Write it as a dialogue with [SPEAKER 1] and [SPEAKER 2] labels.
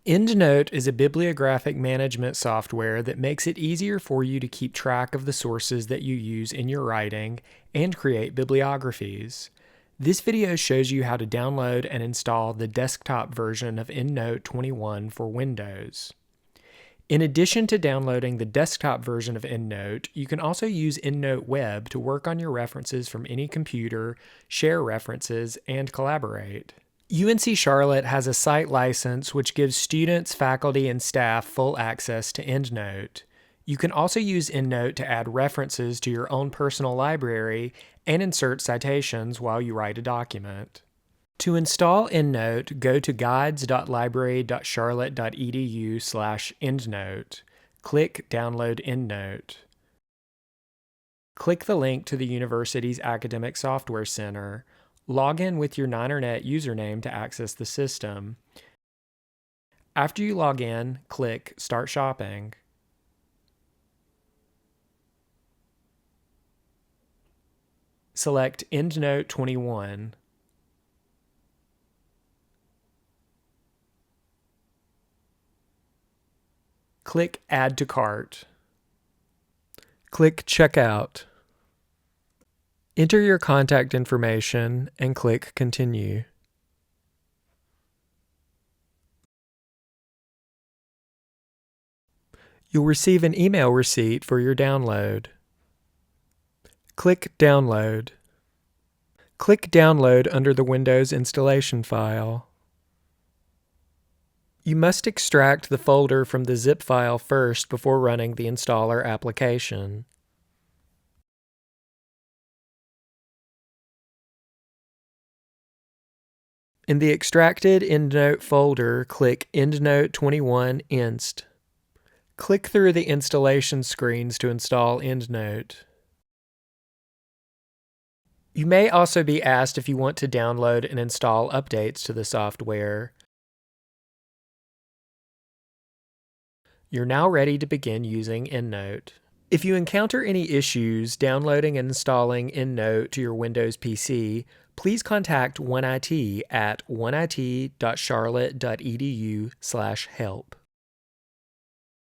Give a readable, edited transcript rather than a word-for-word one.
[SPEAKER 1] EndNote is a bibliographic management software that makes it easier for you to keep track of the sources that you use in your writing and create bibliographies. This video shows you how to download and install the desktop version of EndNote 21 for Windows. In addition to downloading the desktop version of EndNote, you can also use EndNote Web to work on your references from any computer, share references, and collaborate. UNC Charlotte has a site license which gives students, faculty, and staff full access to EndNote. You can also use EndNote to add references to your own personal library and insert citations while you write a document. To install EndNote, go to guides.library.charlotte.edu/EndNote. Click Download EndNote. Click the link to the university's Academic Software Center. Log in with your NinerNet username to access the system. After you log in, click Start Shopping. Select EndNote 21. Click Add to Cart. Click Checkout. Enter your contact information and click Continue. You'll receive an email receipt for your download. Click Download. Click Download under the Windows installation file. You must extract the folder from the zip file first before running the installer application. In the extracted EndNote folder, click EndNote 21 Inst. Click through the installation screens to install EndNote. You may also be asked if you want to download and install updates to the software. You're now ready to begin using EndNote. If you encounter any issues downloading and installing EndNote to your Windows PC, please contact OneIT at oneIT.charlotte.edu/help.